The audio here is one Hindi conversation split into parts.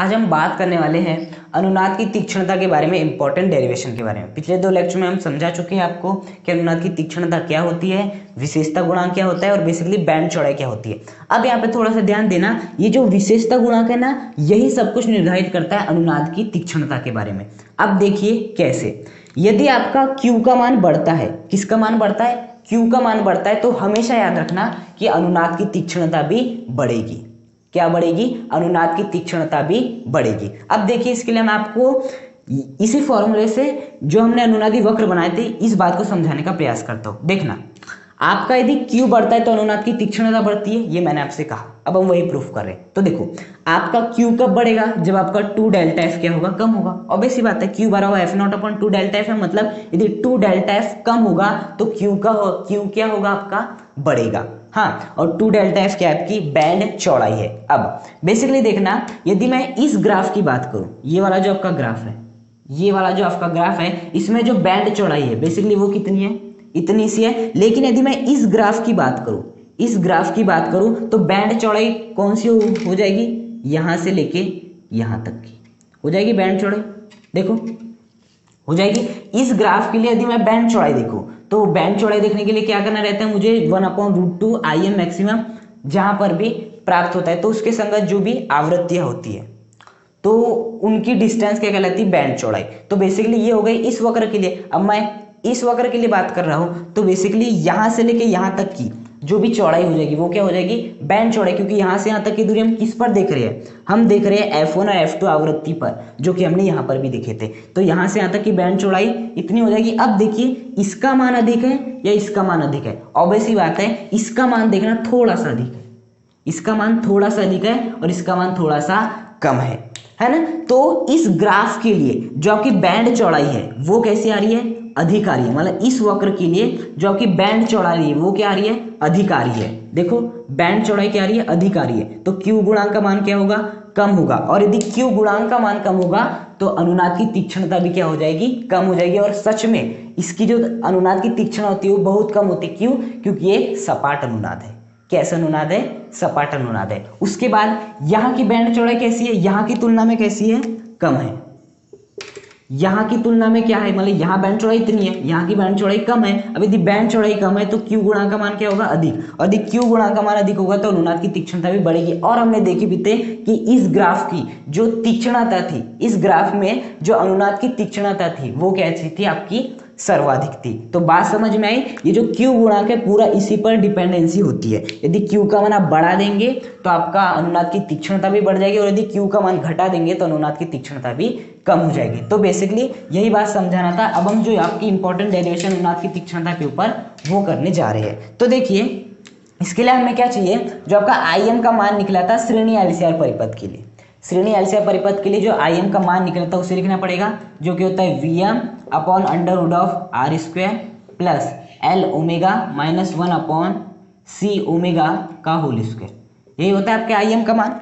आज हम बात करने वाले हैं अनुनाद की तीक्ष्णता के बारे में, इंपॉर्टेंट डेरिवेशन के बारे में। पिछले दो लेक्चर में हम समझा चुके हैं आपको कि अनुनाद की तीक्ष्णता क्या होती है, विशेषता गुणांक क्या होता है और बेसिकली बैंड चौड़ाई क्या होती है। अब यहाँ पे थोड़ा सा ध्यान देना, ये जो विशेषता गुणांक है ना, यही सब कुछ निर्धारित करता है अनुनाद की तीक्ष्णता के बारे में। अब देखिए कैसे, यदि आपका Q का मान बढ़ता है, किसका मान बढ़ता है, Q का मान बढ़ता है, तो हमेशा याद रखना कि अनुनाद की तीक्ष्णता भी बढ़ेगी। क्या बढ़ेगी? अनुनाद की तीक्ष्णता भी बढ़ेगी। अब देखिए, इसके लिए मैं आपको इसी फॉर्मूले से जो हमने अनुनादी वक्र बनाए थे इस बात को समझाने का प्रयास करता हूं। देखना, आपका यदि Q बढ़ता है तो अनुनाद की तीक्ष्णता बढ़ती है, ये मैंने आपसे कहा। अब हम वही प्रूफ कर रहे हैं। तो देखो, आपका Q कब बढ़ेगा? जब आपका 2 डेल्टा F क्या होगा? कम होगा। ऑब्वियस सी बात है, Q बराबर F0/2 डेल्टा F है, मतलब यदि 2 डेल्टा F कम होगा तो Q क्या होगा? आपका बढ़ेगा। हाँ, और 2 डेल्टा F क्या आपकी बैंड चौड़ाई है। अब बेसिकली देखना, यदि मैं इस ग्राफ की बात करूं, ये वाला जो आपका ग्राफ है, ये वाला जो आपका ग्राफ है, इसमें जो बैंड चौड़ाई है बेसिकली वो कितनी है? इतनी सी है। लेकिन यदि मैं इस ग्राफ की बात करूं, इस ग्राफ की बात करूं, तो बैंड चौड़ाई कौन सी हो जाएगी? यहां से लेके यहां तक की हो जाएगी बैंड चौड़ाई। देखो, हो जाएगी। इस ग्राफ के लिए यदि मैं बैंड चौड़ाई देखूं, तो बैंड चौड़ाई देखने के लिए क्या करना रहता है मुझे? 1/√2 IM मैक्सिमम जहां पर भी प्राप्त होता है, तो उसके संगत जो भी आवृत्तियां होती है तो उनकी डिस्टेंस क्या कहलाती है? बैंड चौड़ाई। तो बेसिकली ये हो गई इस वक्र के लिए। अब मैं इस वक्र के लिए बात कर रहा हूं, तो बेसिकली यहां से लेके यहां तक की जो भी चौड़ाई हो जाएगी वो क्या हो जाएगी? बैंड चौड़ाई। क्योंकि यहां से यहां तक की दूरी हम किस पर देख रहे हैं? हम देख रहे हैं F1 और F2 आवृत्ति पर, जो कि हमने यहां पर भी देखे थे। तो यहां से यहां तक की बैंड चौड़ाई इतनी हो जाएगी। अब देखिए, इसका मान अधिक है या इसका मान अधिक है? ऑब्वियस सी बात है, इसका मान देखना थोड़ा सा अधिक है, इसका मान थोड़ा सा अधिक है और इसका मान थोड़ा सा कम है ना? तो इस ग्राफ के लिए जो आपकी बैंड चौड़ाई है वो कैसी आ रही है? अधिक आ रही है। मतलब इस वक्र के लिए जो आपकी बैंड चौड़ाई है वो क्या आ रही है? अधिक आ रही है। देखो, बैंड चौड़ाई क्या आ रही है? अधिक आ रही है। तो Q गुणांक का मान क्या होगा? कम होगा। और यदि Q गुणांक का मान कम होगा तो अनुनाद की तीक्ष्णता भी क्या हो जाएगी? कम हो जाएगी। और सच में इसकी जो अनुनाद की तीक्ष्णता होती है वो बहुत कम होती है। क्यों? क्योंकि ये सपाट अनुनाद है। कैसा अनुनाद है? सपाट अनुनाद है। उसके बाद यहां की बैंड चौड़ाई कैसी है? यहां की तुलना में कैसी है? कम है। यहां की तुलना में क्या है? मतलब यहां बैंड चौड़ाई इतनी है, यहां की बैंड चौड़ाई कम है। अब यदि बैंड चौड़ाई कम है तो Q गुणांक का मान क्या होगा? अधिक। और यदि Q गुणांक का मान अधिक होगा तो अनुनाद की तीक्ष्णता भी बढ़ेगी। और हमने देखी भी थे कि इस ग्राफ की जो तीक्ष्णता थी, इस ग्राफ में जो अनुनाद की तीक्ष्णता थी वो कैसी थी? आपकी सर्वाधिक थी। तो बात समझ में आई? ये जो Q गुणांक है पूरा इसी पर डिपेंडेंसी होती है। यदि Q का मान आप बढ़ा देंगे तो आपका अनुनाद की तीक्ष्णता भी बढ़ जाएगी, और यदि Q का मान घटा देंगे तो अनुनाद की तीक्ष्णता भी कम हो जाएगी। तो बेसिकली यही बात समझाना था। अब हम जो आपकी इंपॉर्टेंट डेरिवेशन अनुनाद की तीक्ष्णता के ऊपर वो करने जा रहे हैं। तो देखिए, इसके लिए हमें क्या चाहिए? जो आपका IM का मान निकला था श्रेणी LCR परिपथ के लिए, श्रेणी LCR परिपथ के लिए जो IM का मान निकला था उसे लिखना पड़ेगा, जो कि होता है Vm/√R² plus L omega minus 1/C omega का होल स्क्वायर। यही होता है आपके IM का मान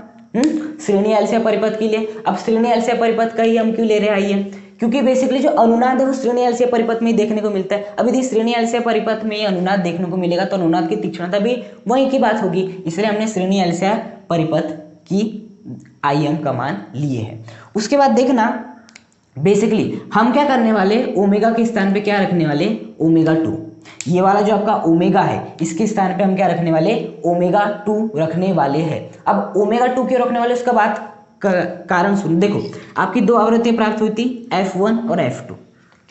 श्रेणी LCR परिपथ के लिए। अब श्रेणी LCR परिपथ का ही हम क्यों ले रहे हैं IM? क्योंकि बेसिकली जो अनुनाद है वो श्रेणी LCR परिपथ में ही देखने को मिलता है। अब यदि श्रेणी LCR परिपथ में अनुनाद देखने को मिलेगा तो अनुनाद की तीक्ष्णता भी वहीं की बात होगी, इसलिए हमने श्रेणी LCR परिपथ की IM का मान लिए हैं। उसके बाद देखना, बेसिकली हम क्या करने वाले? ओमेगा के स्थान पे क्या रखने वाले? ω2। ये वाला जो आपका ओमेगा है इसके स्थान पे हम क्या रखने वाले? ω2 रखने वाले हैं। अब ω2 क्यों रखने वाले उसका बात कारण सुन। देखो, आपकी दो आवृत्तियां प्राप्त हुई थी, F1 और F2।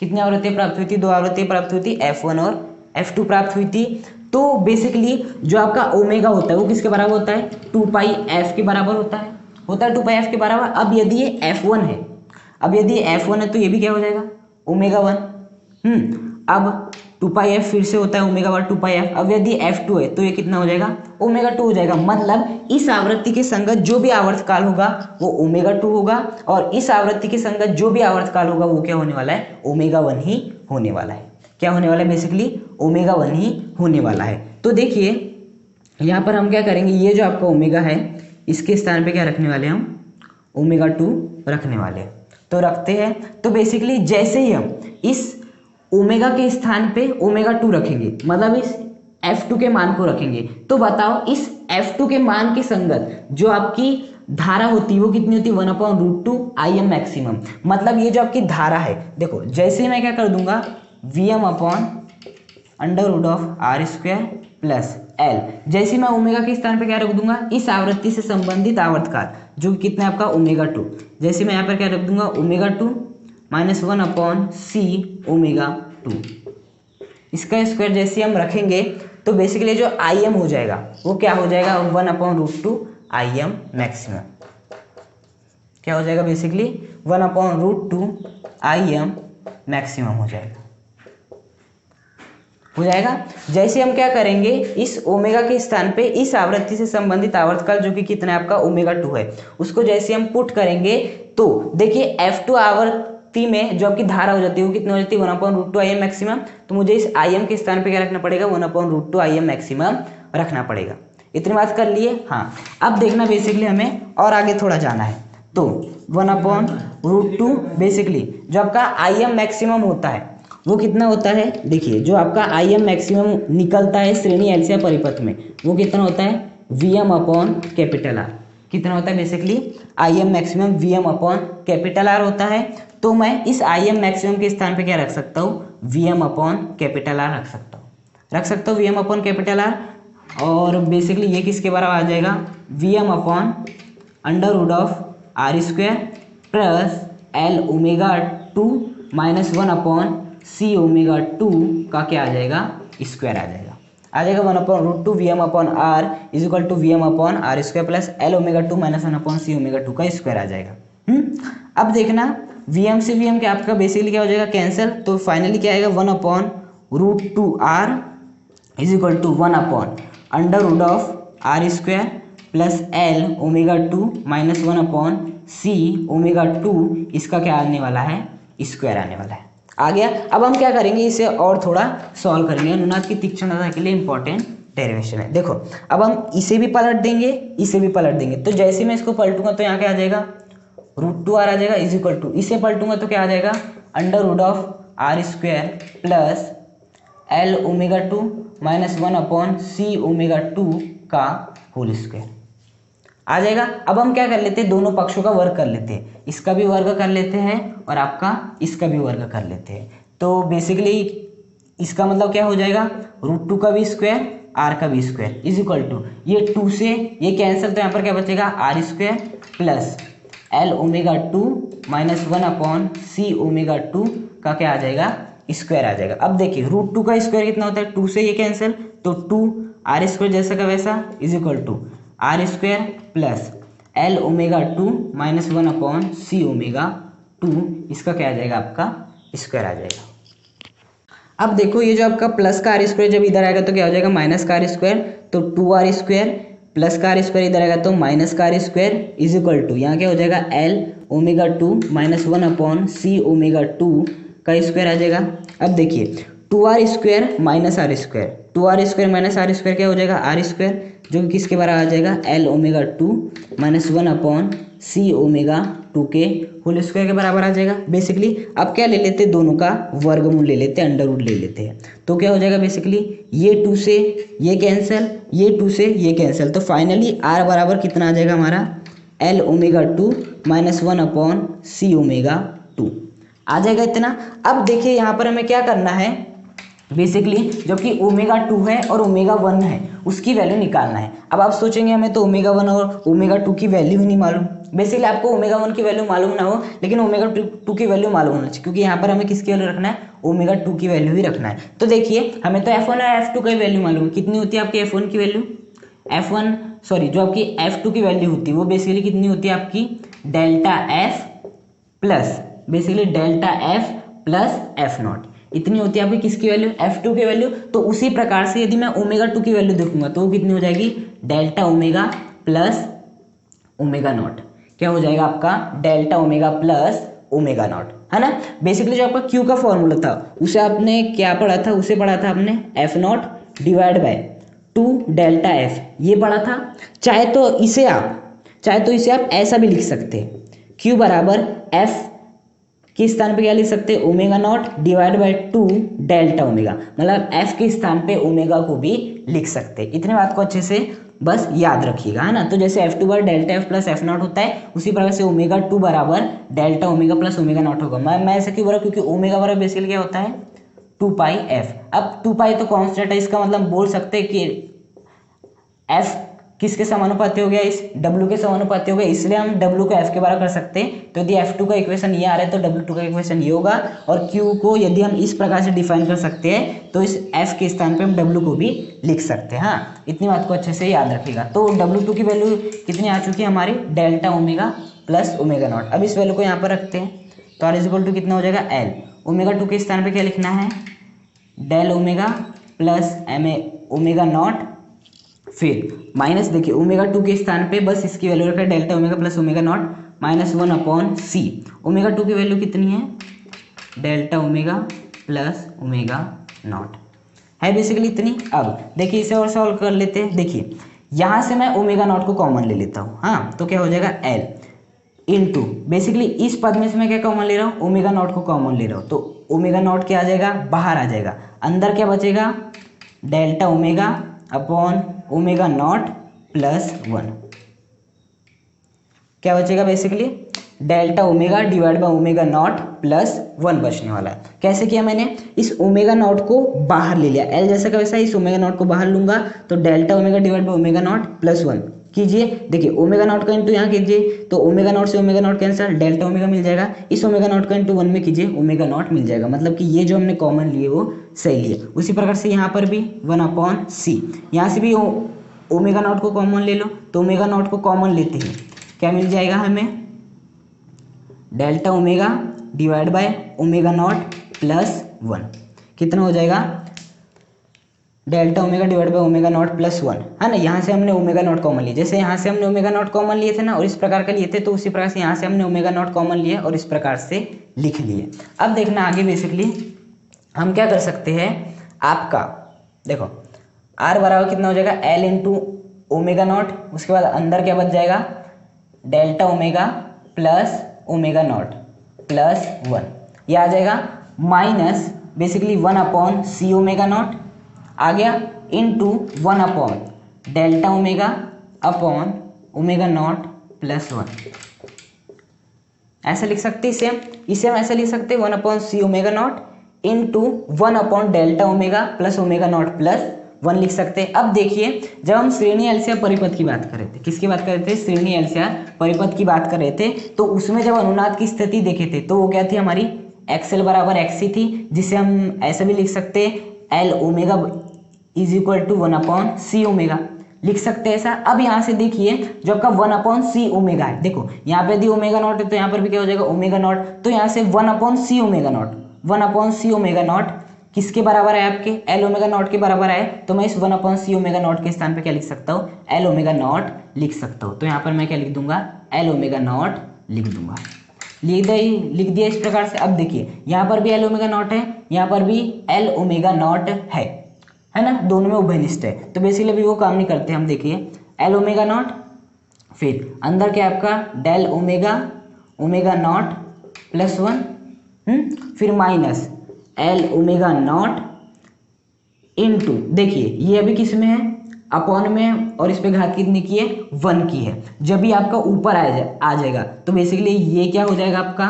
कितनी आवृत्तियां प्राप्त हुई थी? दो आवृत्तियां प्राप्त हुई थी, F1 और F2 प्राप्त हुई थी। तो बेसिकली जो आपका ओमेगा होता है वो किसके बराबर होता है? 2πf के बराबर होता है 2πf के बराबर। अब यदि ये F1 है, अब यदि F1 है तो ये भी क्या हो जाएगा? ω1। अब 2πf फिर से होता है ω/2πf। अब यदि F2 है तो ये कितना हो जाएगा? ω2 हो जाएगा। मतलब इस आवृत्ति के संगत जो भी आवर्तकाल होगा वो ω2 होगा, और इस आवृत्ति के संगत जो भी आवर्तकाल होगा वो क्या होने वाला है? ω1 ही होने वाला है। क्या होने वाला है? बेसिकली ω1 ही होने वाला है। तो देखिए, यहाँ पर हम क्या करेंगे? ये जो आपका ओमेगा है इसके स्थान पे क्या रखने वाले? हम ω2 रखने वाले हैं। तो रखते हैं। तो बेसिकली जैसे ही हम इस ओमेगा के स्थान पे ω2 रखेंगे, मतलब इस F2 के मान को रखेंगे, तो बताओ इस F2 के मान के संगत जो आपकी धारा होती है वो कितनी होती है 1/√2 Im मैक्सिमम। मतलब ये जो आपकी धारा है, देखो जैसे मैं क्या कर दूंगा Vm/√r² प्लस L, जैसे मैं ओमेगा के स्थान पे क्या रख दूंगा इस आवृत्ति से संबंधित आवर्तकाल जो कि कितना है आपका ω2, जैसे मैं यहाँ पर क्या रख दूंगा ω2 -1/c ω2, इसका स्क्वायर जैसे हम रखेंगे तो बेसिकली जो Im हो जाएगा वो क्या हो जाएगा 1/√2 Im मैक्सिमम, क्या हो जाएगा बेसिकली 1/√2 Im मैक्सिमम हो जाएगा। जैसे हम क्या करेंगे इस ओमेगा के स्थान पे इस आवृत्ति से संबंधित आवर्तकाल जो कि कितना है आपका ω2 है उसको जैसे हम पुट करेंगे तो देखिए F2 आवृत्ति में जो आपकी धारा हो जाती है वो कितनी हो जाती है 1/√2 Im मैक्सिमम। तो मुझे इस Im के स्थान पे क्या रखना पड़ेगा 1/√2 Im मैक्सिमम रखना पड़ेगा। इतनी बात कर लिए। हाँ, अब देखना बेसिकली हमें और आगे थोड़ा जाना है तो 1/√2 बेसिकली जो आपका Im मैक्सिमम होता है वो कितना होता है, देखिए जो आपका Im मैक्सिमम निकलता है श्रेणी एल से परिपथ में वो कितना होता है Vm/R, कितना होता है बेसिकली Im मैक्सिमम Vm/R होता है। तो मैं इस Im मैक्सिमम के स्थान पे क्या रख सकता हूँ Vm/R रख सकता हूँ Vm/R, और बेसिकली ये किसके बराबर आ जाएगा Vm/√R² प्लस L ω2 -1/c ω2 का क्या आ जाएगा स्क्वायर आ जाएगा 1/√2 Vm/R = Vm/R² plus L ω2 -1/c ω2 का स्क्वायर आ जाएगा। अब देखना Vm से Vm क्या आपका बेसिकली क्या हो जाएगा कैंसिल, तो फाइनली क्या आएगा 1/√2R = 1/√R² plus L ω2 -1/c ω2, इसका क्या आने वाला है स्क्वायर आने वाला है। आ गया। अब हम क्या करेंगे इसे और थोड़ा सॉल्व करेंगे, अनुनाद की तीक्ष्णता के लिए इंपॉर्टेंट डेरिवेशन है। देखो अब हम इसे भी पलट देंगे इसे भी पलट देंगे, तो जैसे मैं इसको पलटूंगा तो यहाँ क्या आ जाएगा √2R आ जाएगा = इसे पलटूंगा तो क्या आ जाएगा √R² प्लस L ω2 -1/c ω2 का होल स्क्वायर आ जाएगा। अब हम क्या कर लेते हैं दोनों पक्षों का वर्ग कर लेते हैं, इसका भी वर्ग कर लेते हैं और आपका इसका भी वर्ग कर लेते हैं। तो बेसिकली इसका मतलब क्या हो जाएगा √2 का भी स्क्वायर R का भी स्क्वायर = ये 2 से ये कैंसिल, तो यहाँ पर क्या बचेगा R² प्लस L ω2 -1/c ω2 का क्या आ जाएगा स्क्वायर आ जाएगा। अब देखिए √2 का स्क्वायर कितना होता है 2 से ये कैंसिल, तो 2R² जैसा का वैसा = R² प्लस L ω2 -1/c ω2, इसका क्या आ जाएगा आपका स्क्वायर आ जाएगा। अब देखो ये जो आपका प्लस का R² जब इधर आएगा तो क्या हो जाएगा माइनस का R², तो 2R² प्लस का R² इधर आएगा तो माइनस का R² यहाँ क्या हो जाएगा L ω2 -1/c ω2 का स्क्वायर आ जाएगा। अब देखिए 2R² minus R², 2R² minus R² क्या हो जाएगा R², जो कि किसके बराबर आ जाएगा L ω2 -1/c ω2 के होल स्क्वायर के बराबर आ जाएगा। बेसिकली अब क्या ले लेते हैं दोनों का वर्गमूल ले लेते हैं, अंडर रूट ले लेते हैं, तो क्या हो जाएगा बेसिकली ये 2 से ये कैंसिल, ये 2 से ये कैंसिल, तो फाइनली R बराबर कितना आ जाएगा हमारा L ω2 -1/c ω2 आ जाएगा इतना। अब देखिए यहाँ पर हमें क्या करना है बेसिकली जो कि ω2 है और ω1 है उसकी वैल्यू निकालना है। अब आप सोचेंगे हमें तो ω1 और ω2 की वैल्यू ही नहीं मालूम। बेसिकली आपको ω1 की वैल्यू मालूम ना हो लेकिन ω2 की वैल्यू मालूम होना चाहिए, क्योंकि यहाँ पर हमें किसकी वैल्यू रखना है ω2 की वैल्यू ही रखना है। तो देखिए हमें तो F1 और F2 की वैल्यू मालूम है, कितनी होती है आपकी F1 की वैल्यू जो आपकी F2 की वैल्यू होती है वो बेसिकली कितनी होती है आपकी ΔF plus basically ΔF plus F0, इतनी होती है आपकी किसकी वैल्यू F2 की वैल्यू। तो उसी प्रकार से यदि मैं ω2 की वैल्यू देखूंगा तो वो कितनी हो जाएगी Δω प्लस ω0, क्या हो जाएगा आपका Δω प्लस ω0, है ना। बेसिकली जो आपका Q का फॉर्मूला था उसे आपने क्या पढ़ा था, उसे पढ़ा था आपने F0 डिवाइड बाय 2 ΔF, ये पढ़ा था। चाहे तो इसे आप ऐसा भी लिख सकते हैं, Q बराबर F के स्थान पे क्या लिख सकते हैं ω0 डिवाइड बाय 2 Δω, मतलब F के स्थान पे ओमेगा को भी लिख सकते हैं। इतने बात को अच्छे से बस याद रखिएगा, है ना। तो जैसे F2 bar delta F plus F not होता है, उसी प्रकार से ओमेगा 2 बराबर delta omega plus omega not होगा। मैं ऐसा क्यों बोला, क्योंकि ओमेगा बराबर बेसिकली क्या होता है 2 पाई एफ। अब 2 पाई तो कॉन्स्टेंट है, इसका मतलब बोल सकते हैं कि एफ किसके समानुपाती हो गया, इस W के समानुपाती हो गया, इसलिए हम W को F के बराबर कर सकते हैं। तो यदि F2 का इक्वेशन ये आ रहा है तो W2 का इक्वेशन ये होगा, और Q को यदि हम इस प्रकार से डिफाइन कर सकते हैं तो इस F के स्थान पे हम W को भी लिख सकते हैं। हाँ, इतनी बात को अच्छे से याद रखिएगा। तो W2 की वैल्यू कितनी आ चुकी है हमारी, delta omega plus omega not. अब इस वैल्यू को यहाँ पर रखते हैं तो R इक्वल टू कितना हो जाएगा L। ओमेगा 2 के स्थान पर क्या लिखना है, del omega plus omega naught, फिर माइनस, देखिए ओमेगा 2 के स्थान पे बस इसकी वैल्यू रखा है delta omega plus omega naught minus 1 upon C. Omega 2 की वैल्यू कितनी है, delta omega plus omega naught है बेसिकली इतनी। अब देखिए इसे और सॉल्व कर लेते हैं। देखिए यहाँ से मैं ओमेगा नॉट को कॉमन ले लेता हूँ, हाँ, तो क्या हो जाएगा एल इंटू, बेसिकली इस पद में से मैं क्या कॉमन ले रहा हूँ, ओमेगा नॉट को कॉमन ले रहा हूँ, तो ओमेगा नॉट क्या आ जाएगा, बाहर आ जाएगा। अंदर क्या बचेगा, delta omega upon omega naught plus 1, क्या बचेगा basically delta omega divide by omega naught plus 1 बचने वाला है। कैसे किया मैंने, इस ओमेगा नॉट को बाहर ले लिया, एल जैसा का वैसा इस ओमेगा नॉट को बाहर लूंगा तो delta omega divide by omega naught plus 1 कीजिए। देखिए ओमेगा नॉट का इंटू यहाँ कीजिए तो ओमेगा नॉट से omega naught cancel, delta omega मिल जाएगा। इस ओमेगा नॉट का इंटू 1 में कीजिए, ओमेगा नॉट मिल जाएगा। मतलब कि ये जो हमने कॉमन लिए वो सही लिए। उसी प्रकार से यहाँ पर भी 1 अपॉन सी, यहाँ से भी ओमेगा नॉट को कॉमन ले लो, तो ओमेगा नॉट को कॉमन लेते ही क्या मिल जाएगा हमें, delta omega divide by omega naught plus 1, कितना हो जाएगा, delta omega divide by omega naught plus 1, है ना। यहाँ से हमने ओमेगा नॉट कॉमन लिए, जैसे यहाँ से हमने ओमेगा नॉट कॉमन लिए थे ना और इस प्रकार का लिए थे, तो उसी प्रकार से यहाँ से हमने ओमेगा नॉट कॉमन लिए और इस प्रकार से लिख लिए। अब देखना आगे बेसिकली हम क्या कर सकते हैं, आपका देखो R बराबर कितना हो जाएगा, L इंटू ओमेगा नॉट, उसके बाद अंदर क्या बच जाएगा, delta omega plus omega naught plus 1, ये आ जाएगा minus basically 1 upon C omega naught आ गया, into 1 upon delta omega upon omega naught plus 1। ऐसा लिख सकते हैं इसे हम ऐसा लिख सकते हैं 1 upon C omega naught into 1 upon delta omega plus omega naught plus 1 लिख सकते हैं। अब देखिए जब हम श्रेणी एलसीआर परिपथ की बात कर रहे थे, किसकी बात कर रहे थे, श्रेणी एलसीआर परिपथ की बात कर रहे थे, तो उसमें जब अनुनाद की स्थिति देखे थे तो वो क्या थी हमारी, एक्सएल बराबर एक्सी थी, जिसे हम ऐसा भी लिख सकते हैं L omega is equal to 1 upon C omega, लिख सकते हैं ऐसा। अब यहाँ से देखिए जो आपका 1 अपॉन सी ओमेगा है, देखो यहाँ पे यदि ओमेगा नॉट है तो यहाँ पर भी क्या हो जाएगा ओमेगा नॉट, तो यहाँ से 1 upon C omega naught, 1 upon C omega naught किसके बराबर है, आपके एल ओमेगा नॉट के बराबर है, तो मैं इस 1 अपॉन सी ओमेगा नॉट के स्थान पे क्या लिख सकता हूँ, एल ओमेगा नॉट लिख सकता हूँ। तो यहाँ पर मैं क्या लिख दूंगा, एल ओमेगा नॉट लिख दूंगा, लिख दिया इस प्रकार से। अब देखिए यहाँ पर भी एल ओमेगा नॉट है, यहाँ पर भी एल ओमेगा नॉट है ना, दोनों में उभयनिष्ठ है, तो बेसिकली अभी वो काम नहीं करते हम। देखिए एल ओमेगा नॉट, फिर अंदर क्या आपका del omega omega naught plus 1, फिर minus L omega naught into, देखिए ये अभी किस में है, अपॉन में, और इस पे घात कितनी की है, 1 की है। जब भी आपका ऊपर आ जाएगा तो बेसिकली ये क्या हो जाएगा आपका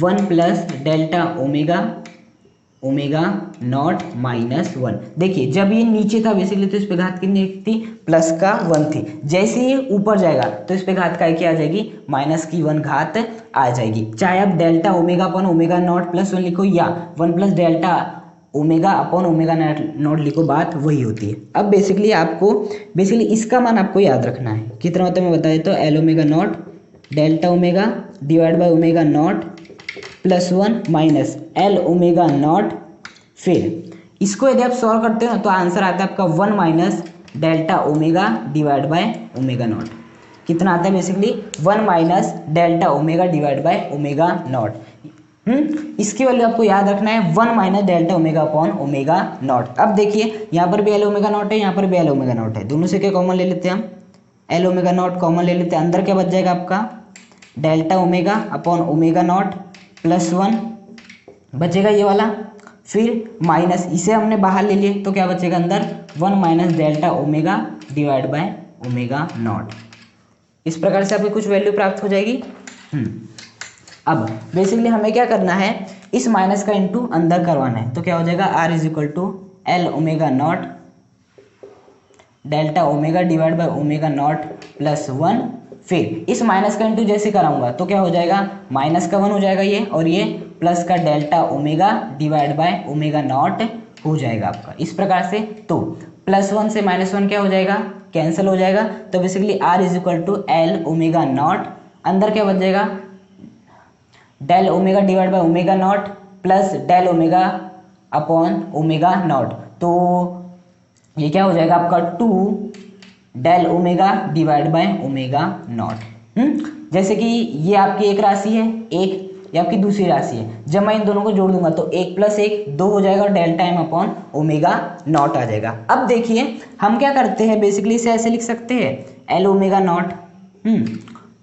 1 plus delta omega omega naught minus 1। देखिए जब ये नीचे था बेसिकली तो इस पे घात कितनी थी, प्लस का 1 थी, जैसे ये ऊपर जाएगा तो इस पे घात का क्या आ जाएगी, माइनस की 1 घात आ जाएगी। चाहे आप delta omega upon omega naught plus 1 लिखो या 1 plus delta omega upon omega not लिखो, बात वही होती है। अब बेसिकली आपको इसका मान आपको याद रखना है, कितना होता है मैं बता देता हूँ, L omega naught delta omega divide by omega naught plus 1 minus L omega naught, फिर इसको यदि आप सॉल्व करते हो तो आंसर आता है आपका 1 minus delta omega divide by omega not. कितना आता है basically 1 minus delta omega divide by omega not. इसकी वैल्यू आपको याद रखना है 1 minus delta omega upon omega not. अब देखिए यहाँ पर भी एल ओमेगा नॉट है, यहाँ पर भी एल ओमेगा नॉट है, दोनों से क्या कॉमन ले लेते हैं हम, एल ओमेगा नॉट कॉमन ले लेते हैं। अंदर क्या बच जाएगा आपका delta omega upon omega naught plus 1 बचेगा ये वाला, फिर माइनस इसे हमने बाहर ले लिए तो क्या बचेगा अंदर 1 minus delta omega divide by omega not. इस प्रकार से आपकी कुछ वैल्यू प्राप्त हो जाएगी। अब बेसिकली हमें क्या करना है, इस माइनस का इंटू अंदर करवाना है, तो क्या हो जाएगा R is equal to L omega naught delta omega divide by omega naught plus 1। फिर इस माइनस का इंटू जैसे कराऊंगा तो क्या हो जाएगा, माइनस का 1 हो जाएगा ये, और ये प्लस का delta omega divide by omega not हो जाएगा आपका इस प्रकार से। तो +1 से -1 क्या हो जाएगा, कैंसिल हो जाएगा। तो basically R is equal to L omega naught, अंदर क्या बच जाएगा, del omega divide by omega naught plus del omega upon omega naught. तो ये क्या हो जाएगा आपका 2 del omega divide by omega naught. जैसे कि ये आपकी एक राशि है, एक ये आपकी दूसरी राशि है, जब मैं इन दोनों को जोड़ दूंगा तो 1 + 1 2 हो जाएगा और del time upon omega naught आ जाएगा। अब देखिए हम क्या करते हैं, बेसिकली इसे ऐसे लिख सकते हैं L omega not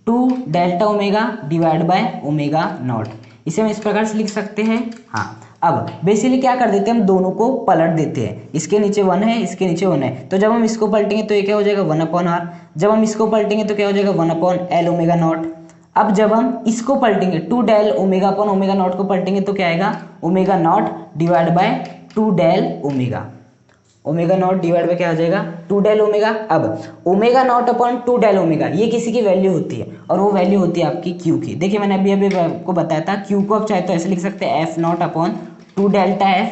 2 delta omega divide by omega not, इसे हम इस प्रकार से लिख सकते हैं। हाँ, अब बेसिकली क्या कर देते हैं, हम दोनों को पलट देते हैं, इसके नीचे 1 है, इसके नीचे 1 है, तो जब हम इसको पलटेंगे तो ये क्या हो जाएगा 1/r, जब हम इसको पलटेंगे तो क्या हो जाएगा 1/L ओमेगा नॉट। अब जब हम इसको पलटेंगे 2 del omega upon omega naught को पलटेंगे तो क्या आएगा omega naught divide by 2 del omega, omega naught divide by क्या हो जाएगा 2 डेल ओमेगा। अब omega naught upon 2 del omega ये किसी की वैल्यू होती है और वो वैल्यू होती है आपकी क्यू की। देखिए मैंने अभी आपको बताया था, क्यू को आप चाहे तो ऐसे लिख सकते हैं F naught upon 2 delta F,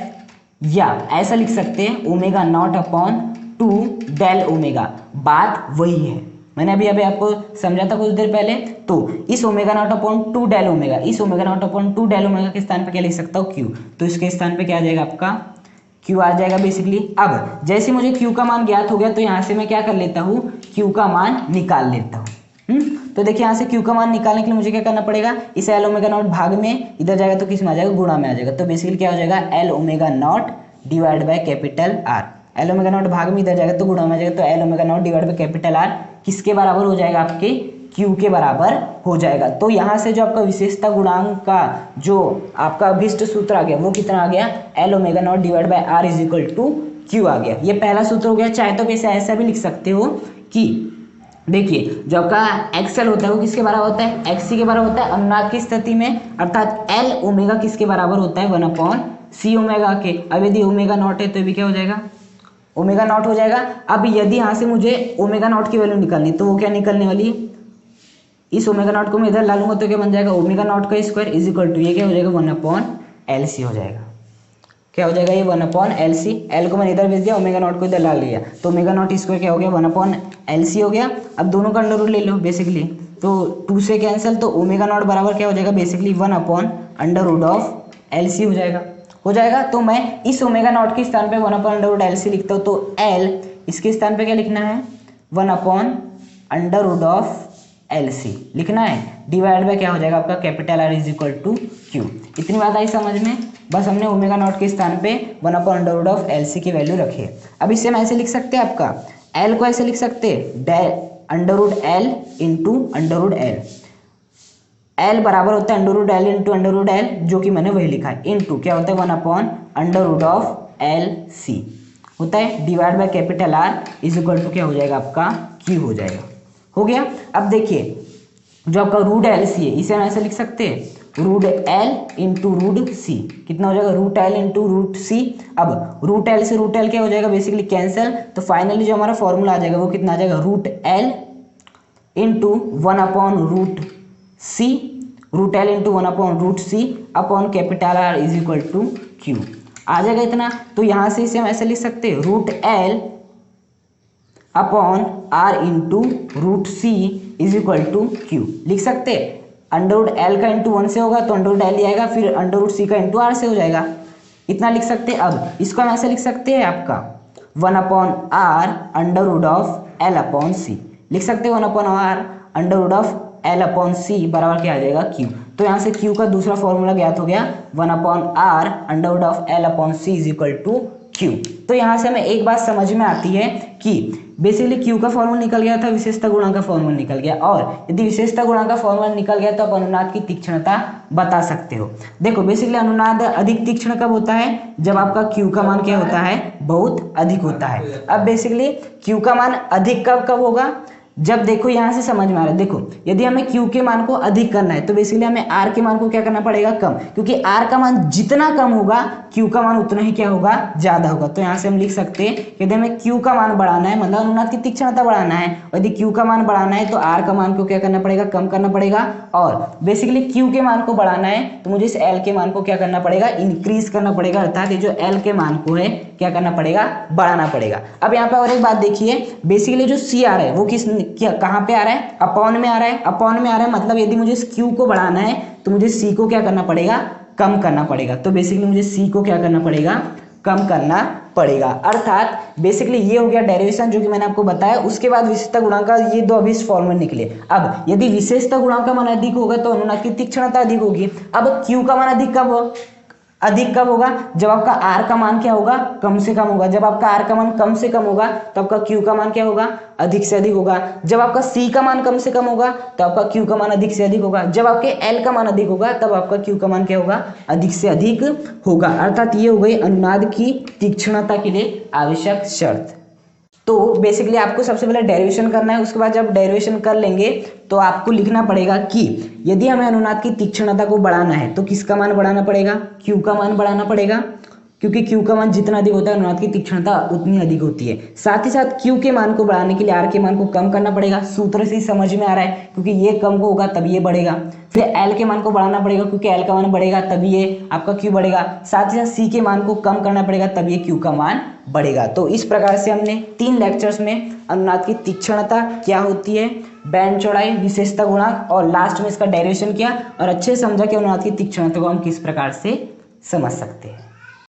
या ऐसा लिख सकते हैं omega naught upon 2 del omega. बात वही है, मैंने अभी आपको समझा था कुछ देर पहले। तो इस omega naught upon 2 del omega, इस omega naught upon 2 del omega के स्थान पे क्या लिख सकता हूँ क्यू, तो इसके स्थान पे क्या आ जाएगा आपका क्यू आ जाएगा बेसिकली। अब जैसे मुझे क्यू का मान ज्ञात हो गया तो यहाँ से मैं क्या कर लेता हूँ, क्यू का मान निकाल लेता हूँ। तो देखिए यहाँ से क्यू का मान निकालने के लिए मुझे क्या करना पड़ेगा, इस एल ओमेगा नॉट भाग में इधर जाएगा तो किस में आ जाएगा, गुणा में आ जाएगा। तो बेसिकली क्या हो जाएगा L omega naught divide by capital R, L omega not भाग में इधर जाएगा तो गुणा में आ जाएगा, तो L omega naught divide by capital R किसके बराबर हो जाएगा, आपके क्यू के बराबर हो जाएगा। तो यहाँ से जो आपका विशेषता गुणांक का जो आपका अभिष्ट सूत्र आ गया वो कितना आ गया, L omega naught divide by R is equal to Q आ गया। ये पहला सूत्र हो गया। चाहे तो इसे ऐसा भी लिख सकते हो कि देखिए जो आपका एक्सएल होता है वो किसके बराबर होता है, एक्ससी के बराबर होता है अनुनाद की स्थिति में, अर्थात एल ओमेगा किसके बराबर होता है 1/c ओमेगा के। अब यदि ओमेगा नॉट है तो ये भी क्या हो जाएगा ओमेगा नॉट हो जाएगा। अब यदि यहाँ से मुझे ओमेगा नॉट की वैल्यू निकालनी तो वो क्या निकलने वाली है, इस ओमेगा नॉट को मैं इधर ला लूंगा तो क्या बन जाएगा ओमेगा नॉट का स्क्वायर इज इक्वल टू ये क्या हो जाएगा 1/LC हो जाएगा। क्या हो जाएगा ये 1/LC, एल को मैंने इधर भेज दिया, ओमेगा नॉट को इधर ला लिया, तो ओमेगा नॉट स्क्वायर क्या हो गया 1/LC हो गया। अब दोनों का अंडर रूट ले लो बेसिकली, तो 2 से कैंसिल, तो ओमेगा नॉट बराबर क्या हो जाएगा बेसिकली 1/√LC हो जाएगा। तो मैं इस ओमेगा नॉट के स्थान पे 1/√LC लिखता हूँ, तो L इसके स्थान पे क्या लिखना है 1/√LC लिखना है, डिवाइड बाय क्या हो जाएगा आपका capital R is equal to Q. इतनी बात आई समझ में, बस हमने ओमेगा नॉट के स्थान पे 1/√LC की वैल्यू रखी है। अब इसे हम ऐसे लिख सकते हैं, आपका L को ऐसे लिख सकते हैं √L इंटू √L, L बराबर होता है √L इंटू √L जो कि मैंने वही लिखा है, इंटू क्या होता है 1/√LC होता है, divide by capital R is equal to क्या हो जाएगा आपका Q हो जाएगा। हो गया। अब देखिए जो आपका √LC है इसे हम ऐसे लिख सकते हैं √L इंटू √C, कितना हो जाएगा √L इंटू √C। अब √L से √L क्या हो जाएगा बेसिकली कैंसिल, तो फाइनली जो हमारा फॉर्मूला आ जाएगा वो कितना आ जाएगा √L into 1/√C, √L into 1/√C upon capital R is equal to Q आ जाएगा इतना। तो यहाँ से इसे हम ऐसे लिख सकते हैं √L upon R into √C is equal to Q लिख सकते हैं। √L का इंटू 1 से होगा तो √L ही आएगा, फिर √C का इंटू R से हो जाएगा, इतना लिख सकते हैं। अब इसको हम ऐसे लिख सकते हैं आपका 1/R √L/C लिख सकते हैं 1/R √L/C बराबर क्या आ जाएगा Q। तो यहाँ से Q का दूसरा फॉर्मूला ज्ञात हो गया 1/R √L/C is equal to Q। तो यहाँ से हमें एक बात समझ में आती है कि बेसिकली Q का फॉर्मूला निकल गया था, विशेषता गुणांक का फॉर्मूला निकल गया, और यदि विशेषता गुणांक का फॉर्मूला निकल गया तो आप अनुनाद की तीक्ष्णता बता सकते हो। देखो बेसिकली अनुनाद अधिक तीक्ष्ण कब होता है, जब आपका Q का मान क्या होता है, बहुत अधिक होता है। अब बेसिकली Q का मान अधिक कब होगा, जब देखो यहां से समझ में आ रहा है, देखो यदि हमें Q के मान को अधिक करना है तो बेसिकली हमें R के मान को क्या करना पड़ेगा, कम, क्योंकि R का मान जितना कम होगा Q का मान उतना ही क्या होगा, ज्यादा होगा। तो यहां से हम लिख सकते हैं कि यदि हमें Q का मान बढ़ाना है, मतलब अनुनाद की तीक्ष्णता बढ़ाना है, और यदि Q का मान बढ़ाना है तो R का मान को क्या करना पड़ेगा, कम करना पड़ेगा, और बेसिकली Q के मान को बढ़ाना है तो मुझे इस L के मान को क्या करना पड़ेगा, इंक्रीज करना पड़ेगा, अर्थात ये जो L के मान को है क्या करना पड़ेगा, बढ़ाना पड़ेगा। अब यहाँ पे और एक बात देखिए, बेसिकली जो C आ रहा है वो कहाँ पे आ रहा है, अपॉन में आ रहा है, अपॉन में आ रहा है, मतलब यदि मुझे इस Q को बढ़ाना है तो मुझे C को क्या करना पड़ेगा, कम करना पड़ेगा। तो बेसिकली मुझे C को क्या करना पड़ेगा, कम करना पड़ेगा। अर्थात बेसिकली ये हो गया डेरिवेशन जो कि मैंने आपको बताया। उसके बाद विशेषता गुणांक का ये दो अभी इस फॉर्मूले निकले। अब यदि विशेषता गुणांक का मान अधिक होगा तो अनुनाद की तीक्ष्णता अधिक होगी। अब Q का मान अधिक कब होगा, जब आपका R का मान क्या होगा, कम से कम होगा। जब आपका R का मान कम से कम होगा तो आपका Q का मान क्या होगा, अधिक से अधिक होगा। जब आपका C का मान कम से कम होगा तो आपका Q का मान अधिक से अधिक होगा। जब आपके L का मान अधिक होगा तब आपका Q का मान क्या होगा, अधिक से अधिक होगा। अर्थात ये हो गई अनुनाद की तीक्ष्णता के लिए आवश्यक शर्त। तो बेसिकली आपको सबसे पहले डेरिवेशन करना है। उसके बाद जब डेरिवेशन कर लेंगे तो आपको लिखना पड़ेगा कि यदि हमें अनुनाद की तीक्ष्णता को बढ़ाना है तो किसका मान बढ़ाना पड़ेगा, Q का मान बढ़ाना पड़ेगा, क्योंकि Q का मान जितना अधिक होता है अनुनाद की तीक्ष्णता उतनी अधिक होती है। साथ ही साथ Q के मान को बढ़ाने के लिए R के मान को कम करना पड़ेगा। सूत्र से ही समझ में आ रहा है, क्योंकि ये कम होगा तब ये बढ़ेगा। फिर L के मान को बढ़ाना पड़ेगा, क्योंकि L का मान बढ़ेगा तभी ये आपका Q बढ़ेगा। साथ ही साथ C के मान को कम करना पड़ेगा तब ये Q का मान बढ़ेगा। तो इस प्रकार से हमने 3 लेक्चर्स में अनुनाद की तीक्ष्णता क्या होती है, बैंड चौड़ाई, विशेषता गुणांक और लास्ट में इसका डेरिवेशन किया और अच्छे से समझा कि अनुनाद की तीक्ष्णता को हम किस प्रकार से समझ सकते हैं।